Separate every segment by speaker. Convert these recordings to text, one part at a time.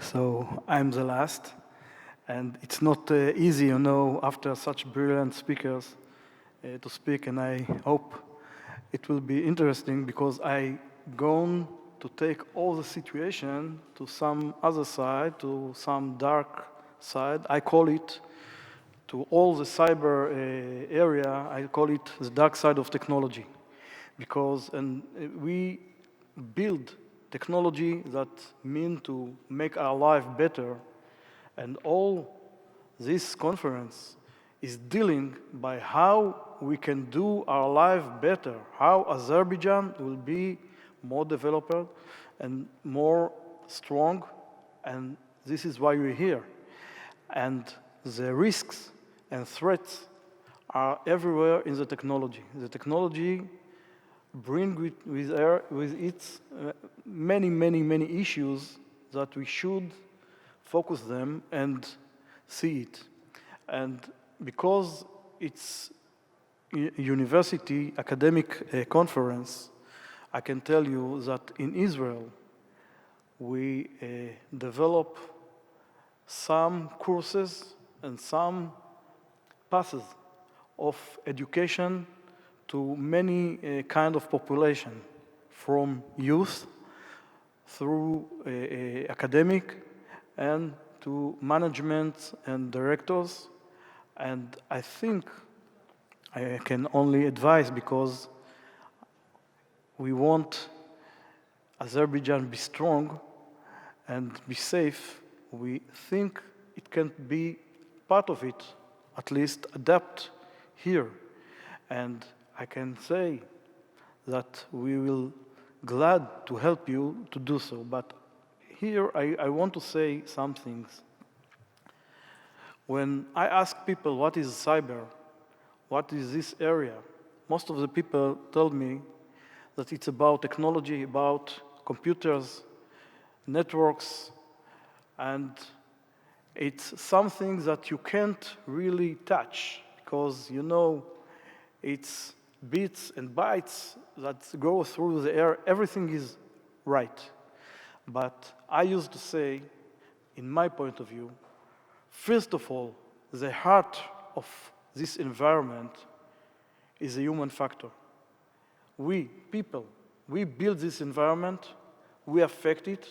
Speaker 1: so I'm the last. And it's not easy, after such brilliant speakers to speak, and I hope it will be interesting because I going to take all the situation to some other side, to some dark side. I call it, to all the cyber area, I call it the dark side of technology. Because we build technology that mean to make our life better, and all this conference is dealing by how we can do our life better, how Azerbaijan will be more developed and more strong, and this is why we're here. And the risks and threats are everywhere in the technology. The technology bring with its many issues that we should focus them and see it. And because it's university academic conference, I can tell you that in Israel, we develop some courses and some paths of education to many kind of population, from youth through academic and to management and directors. And I think I can only advise, because we want Azerbaijan be strong and be safe. We think it can be part of it, at least adapt here. And I can say that we will glad to help you to do so. But here I want to say some things. When I ask people what is cyber, what is this area, most of the people told me that it's about technology, about computers, networks, and it's something that you can't really touch, because it's bits and bytes that go through the air. Everything is right. But I used to say, in my point of view, first of all, the heart of this environment is a human factor. We, people, we build this environment, we affect it,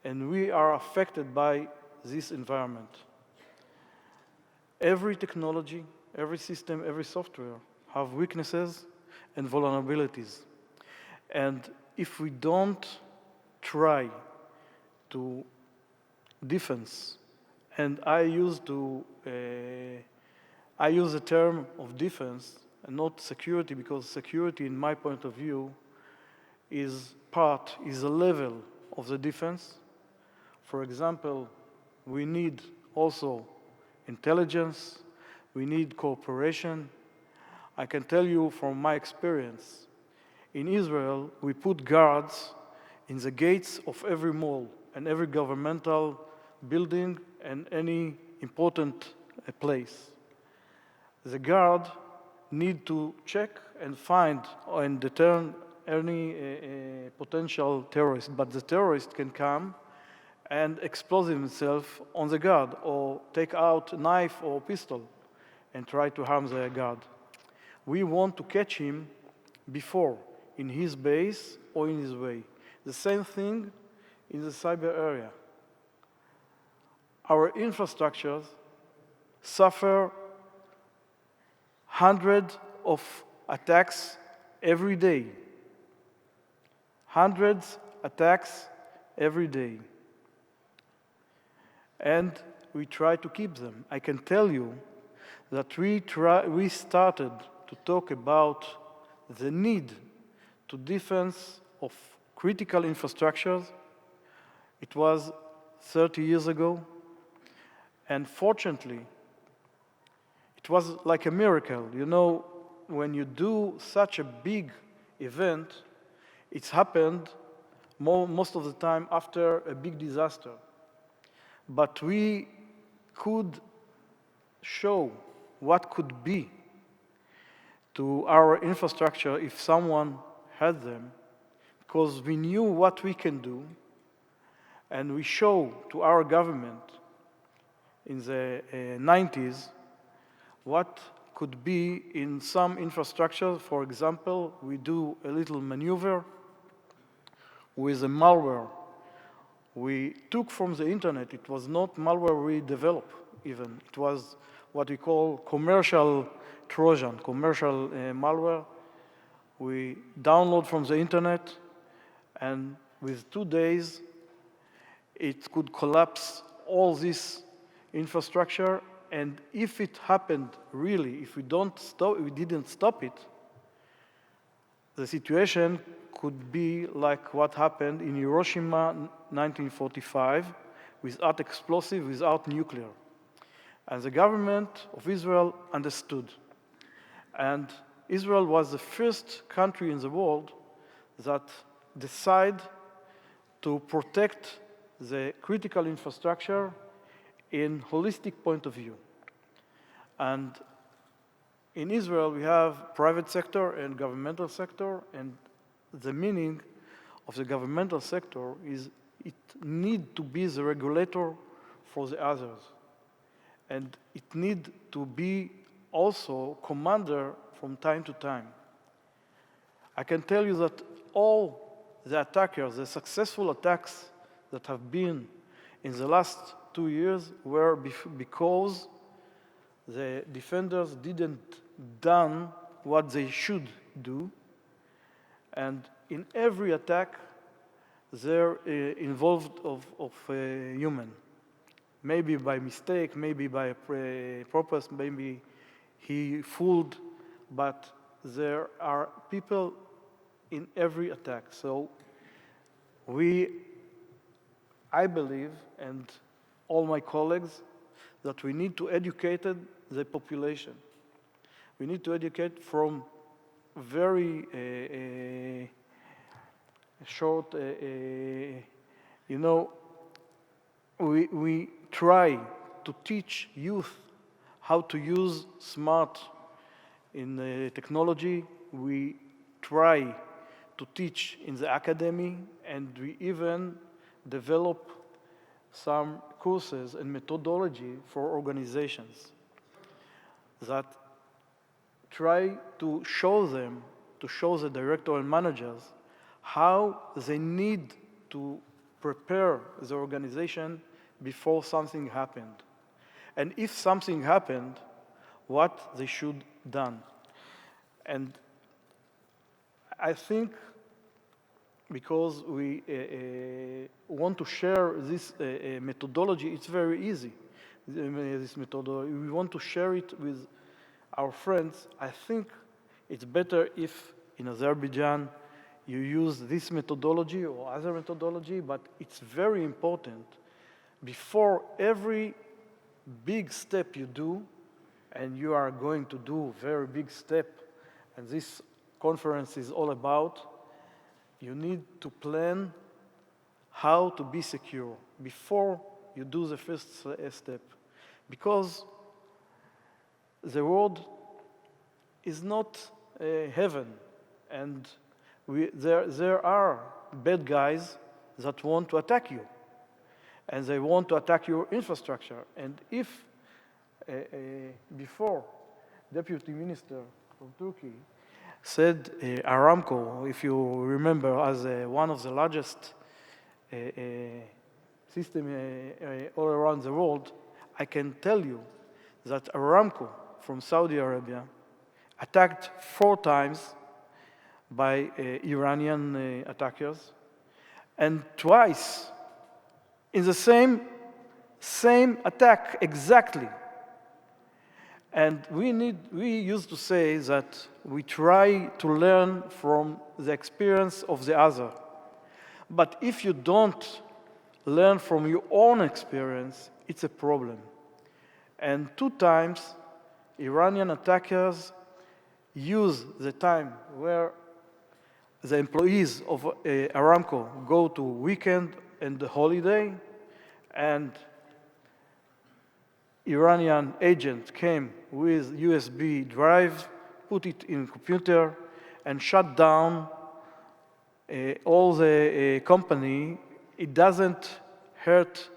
Speaker 1: and we are affected by this environment. Every technology, every system, every software have weaknesses and vulnerabilities. And if we don't try to defense, and I use the term of defense and not security, because security, in my point of view, is a level of the defense. For example, we need also intelligence, we need cooperation. I can tell you from my experience, in Israel, we put guards in the gates of every mall and every governmental building and any important place. The guard need to check and find and deter any potential terrorist, but the terrorist can come and expose himself on the guard, or take out a knife or pistol and try to harm the guard. We want to catch him before, in his base or in his way. The same thing in the cyber area. Our infrastructures suffer hundreds of attacks every day. Hundreds attacks every day. And we try to keep them. I can tell you that we started to talk about the need to defense of critical infrastructures. It was 30 years ago. And fortunately, it was like a miracle. When you do such a big event, it's happened most of the time after a big disaster. But we could show what could be to our infrastructure if someone had them, because we knew what we can do, And we show to our government in the 90s what could be in some infrastructure. For example, we do a little maneuver with a malware we took from the internet. It was not malware we developed even. It was what we call commercial Trojan, commercial malware. We download from the internet, and with 2 days, it could collapse all this infrastructure. And if it happened really, if we didn't stop it, the situation could be like what happened in Hiroshima 1945, without explosive, without nuclear. And the government of Israel understood. And Israel was the first country in the world that decided to protect the critical infrastructure in holistic point of view. And in Israel, we have private sector and governmental sector, and the meaning of the governmental sector is it needs to be the regulator for the others. And it needs to be also commander from time to time. I can tell you that all the attackers, the successful attacks that have been in the last 2 years were because the defenders didn't done what they should do. And in every attack, they're involved of a human. Maybe by mistake, maybe by purpose, maybe he fooled, but there are people in every attack. So I believe, and all my colleagues, that we need to educate the population. We need to educate from very short, we try to teach youth how to use smart in technology. We try to teach in the academy, and we even develop some courses and methodology for organizations that try to show them, to show the director and managers how they need to prepare the organization before something happened. And if something happened, what they should done. And I think because we want to share this methodology, it's very easy, this methodology. We want to share it with our friends. I think it's better if in Azerbaijan you use this methodology or other methodology, but it's very important before every big step you do, and you are going to do a very big step, and this conference is all about, you need to plan how to be secure before you do the first step. Because the world is not heaven, and there are bad guys that want to attack you, and they want to attack your infrastructure. And if before Deputy Minister from Turkey said Aramco, if you remember, as one of the largest systems all around the world, I can tell you that Aramco from Saudi Arabia attacked 4 times by Iranian attackers, and twice in the same attack exactly. And we used to say that we try to learn from the experience of the other. But if you don't learn from your own experience, it's a problem. And 2 times, Iranian attackers use the time where the employees of Aramco go to weekend and the holiday, and Iranian agent came with USB drive, put it in computer, and shut down all the company. It doesn't hurt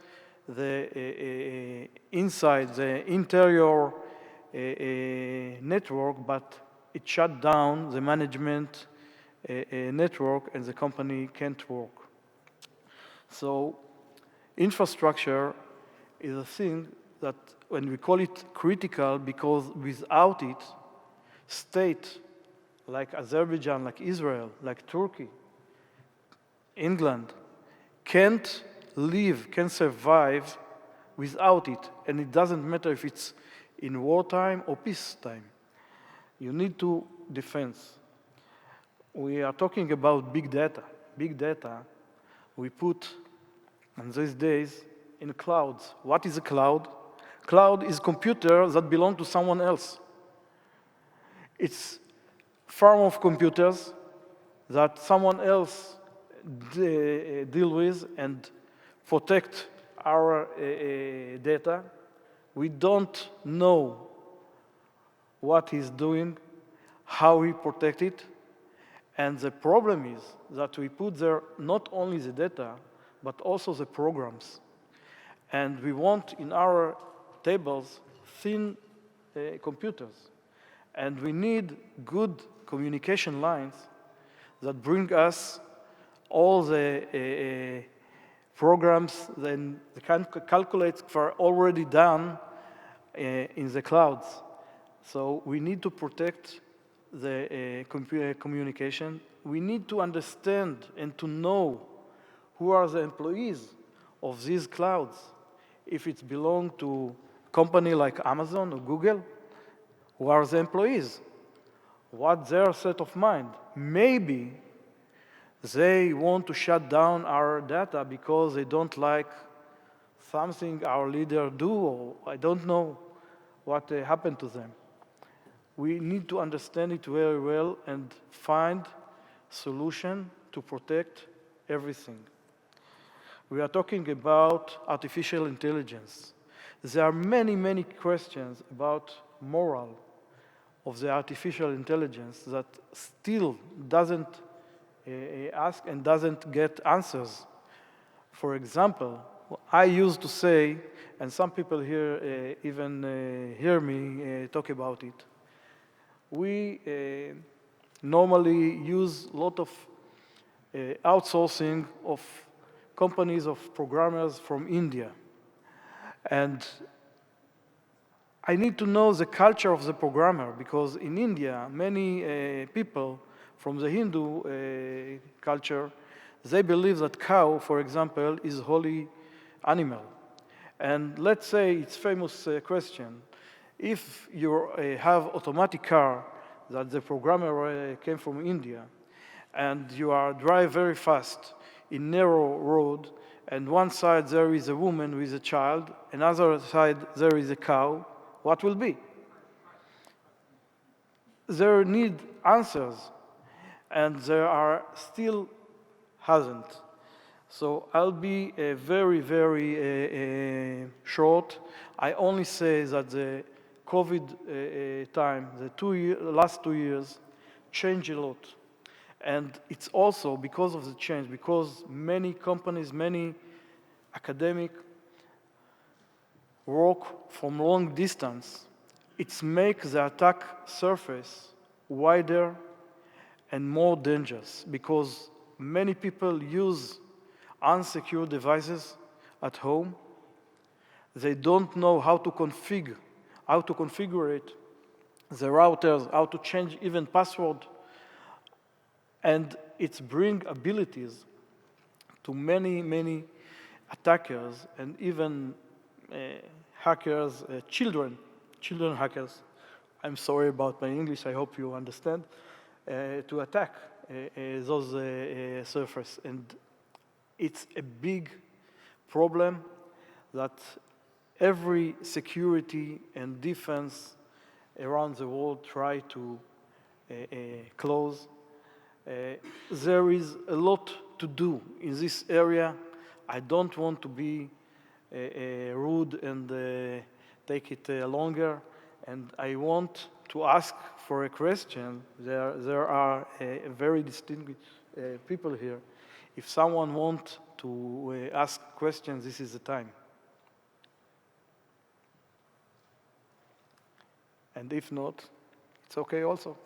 Speaker 1: the inside, the interior network, but it shut down the management network and the company can't work. So infrastructure is a thing that when we call it critical, because without it, state like Azerbaijan, like Israel, like Turkey, England, can't live, can survive without it. And it doesn't matter if it's in wartime or peacetime. You need to defense. We are talking about big data. Big data we put in these days in clouds. What is a cloud? Cloud is computer that belong to someone else. It's farm of computers that someone else deal with and protect our data. We don't know what he's doing, how he protect it, and the problem is that we put there not only the data, but also the programs. And we want in our tables thin computers. And we need good communication lines that bring us all the programs then can calculate for already done in the clouds. So we need to protect the communication. We need to understand and to know who are the employees of these clouds. If it belongs to a company like Amazon or Google, who are the employees? What's their set of mind? Maybe they want to shut down our data because they don't like something our leader do, or I don't know what happened to them. We need to understand it very well and find solution to protect everything. We are talking about artificial intelligence. There are many, many questions about moral of the artificial intelligence that still doesn't ask and doesn't get answers. For example, I used to say, and some people here even hear me talk about it, we normally use a lot of outsourcing of companies of programmers from India. And I need to know the culture of the programmer, because in India, many people from the Hindu culture, they believe that cow, for example, is holy animal. And let's say it's famous question. If you have automatic car that the programmer came from India, and you are drive very fast in narrow road, and one side there is a woman with a child, another side there is a cow, what will be? There need answers, and there are still hasn't. So I'll be very, very short. I only say that the COVID time, the last 2 years, changed a lot. And it's also because of the change, because many companies, many academic work from long distance, it makes the attack surface wider and more dangerous, because many people use unsecure devices at home. They don't know how to configure it, the routers, how to change even password. And it's bring abilities to many, many attackers and even hackers, children hackers. I'm sorry about my English, I hope you understand, to attack those servers. And it's a big problem that every security and defense around the world try to close. There is a lot to do in this area. I don't want to be rude and take it longer, and I want to ask for a question, there are very distinguished people here. If someone wants to ask questions, this is the time. And if not, it's okay also.